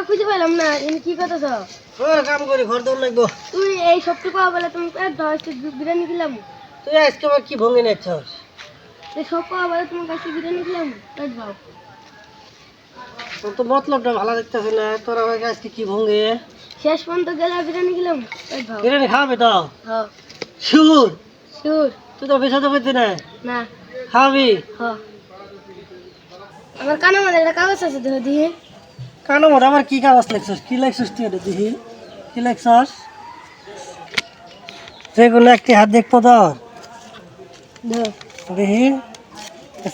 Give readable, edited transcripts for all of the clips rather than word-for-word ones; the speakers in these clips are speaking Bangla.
খুঁজে পেলাম না, এনে কি কথা তো? ওই কাম করি ঘর দৌড় লাগবো। তুই এই সবটুকু পাওয়া বলে তুমি বিরিয়ানি দিলাম। তুই আজকে আবার কি ভঙ্গি নিচ্ছস? এই সব পাওয়া বলে তোমার কাছে বিরিয়ানি দিলাম, পেট ভাও। তোর তো মতলবটা ভালো দেখতেছে না, তোর আমার আজকে কি ভঙ্গি? শেষ পর্যন্ত গেলে বিরিয়ানি দিলাম, পেট ভাও। বিরিয়ানি খাওয়াবি তো? হ্যাঁ শিওর? শিওর। তুই তো বিষয় করতি না, না খাওয়াবি? হ্যাঁ। আমার কানে মধ্যে একটা কাগজ আছে, দেখো দিয়ে। কানো মোটা আমার কি কাগজ লেখছস? কি লেখছস তুই এটা দেখি? কি লেখছস? যেগুলো একটি হাত দেখবো তো দেখো দেখি,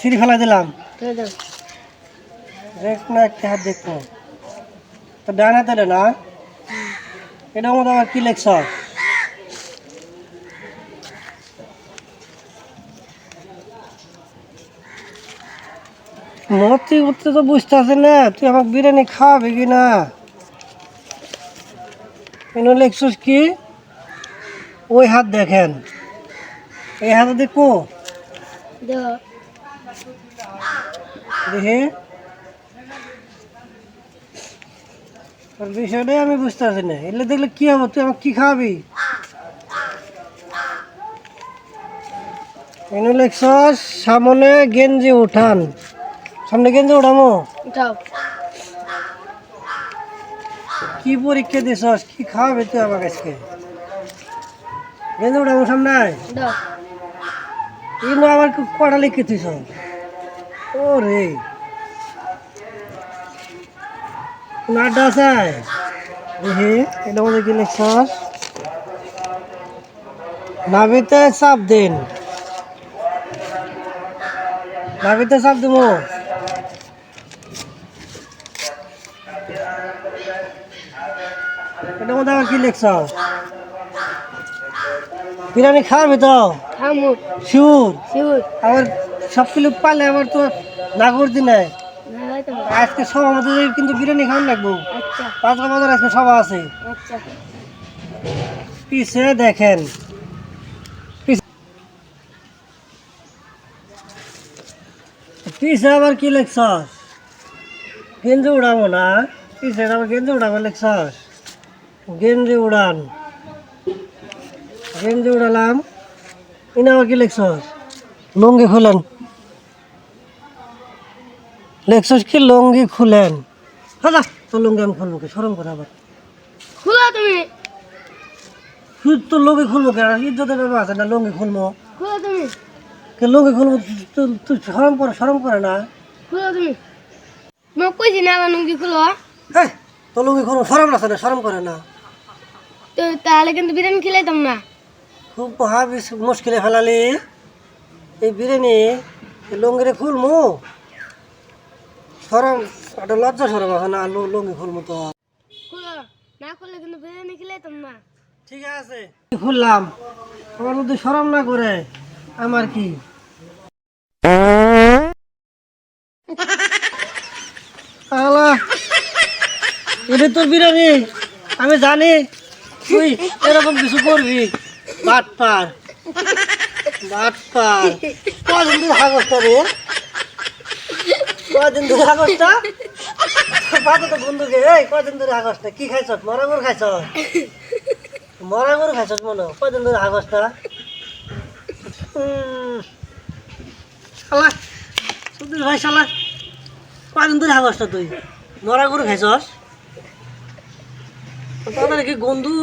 সিঁড়ি ফেলা দিলাম। দেখো যেগুলো একটি হাত দেখবো তো ডান হাতে রে না, এটার মধ্যে আবার কি লেখছস? মতি উঠতে তো বুঝতে আছে না, তুই আমাকে বিরিয়ানি খাওয়াবি কি না? এনে লেখছস কি? ওই হাত দেখেন, এই হাতে দেখবো দেখো। দেখি। তোর বিষয়টাই আমি বুঝতে পারছি না, এলে দেখলে কি হবো? তুই আমাকে কি খাওয়াবি? এনে লেখছস সামনে গেঞ্জি উঠান, সামনে গেঞ্জি উঠামো? উঠাও। কি পরীক্ষা দিছস? কি খাওয়াবি তুই আমার কাছে? গেঞ্জি উঠামো সামনে? দাও। এগুলো আবার কটা লিখে দিছ? ও রে, নাটা আছে দেখি, এটার মধ্যে কি লিখছস? নাভিতে চাপ দিন, নাভিতে চাপ দিব। এটার মধ্যে আবার কি লিখছস? বিরিয়ানি খাওয়াবি তো? থামো। শিওর? শিওর। আবার সব কিছু পালে আবার তো না করতি নাই। না হয়তো না। আজকে সব আমাদের কিন্তু বিরিয়ানি খাওয়ান লাগবো। আচ্ছা 5 বাজার আজকে সভা আছে। আচ্ছা। পিছে দেখেন, পিছে আবার কি লেখছস? গেঞ্জি উড়াবো না, পিছে আবার গেঞ্জি উড়াবো লেখছস? গেঞ্জি উড়ান, গেঞ্জি উড়ালাম। ইনি আবার কি লেখছস? লুঙ্গি খুলেন, লেখছস কি? লুঙ্গি খুলেন। হ্যাঁ তো লুঙ্গি আমি খুলবো কি? সরম করে আবার খুলো তুমি। তো লুঙ্গি খুলবো কেন? ইজ্জতের ব্যাপার আছে না, লুঙ্গি খুলবো? খুলো তুমি। লুঙ্গি খুলবো? তুই সরম করে না? খুলো তুমি। মই কইছি না আমার লুঙ্গি খুলো। হ্যাঁ তো লুঙ্গি খুলবো, সরম আছে না? সরম করে না? তো তাহলে কিন্তু বিরিয়ানি খেলাইতাম না। খুব মুশকিলে ফেলালি এই বিরিয়ানি। লুঙ্গিরে খুলমু? সরম, একটা লজ্জা সরম আছে না? লুঙ্গি খুলমু তো? খুলো। না খুললে কিন্তু বিরিয়ানি খেলাইতাম না। ঠিক আছে খুললাম, তোমার মধ্যে সরম না করে আমার কি? আল্লাহ, এটা তোর বিরিয়ানি, আমি জানি তুই এরকম কিছু করবি। বাটপার, বাটপার। কদিন ধরে হাগসটা রে, কদিন ধরে হাগসটা? বাবা তো বন্ধুকে, এই কদিন ধরে হাগসটা? কি খাইছ? মরা গরু খাইছ? মরা গরু খাইছ মনে? কদিন ধরে হাগসটা? শালা সুধীর ভাই, শালা কদিন ধরে হাগসটা তুই? মরা গরু খাইছস? তাদের কি গন্ধু?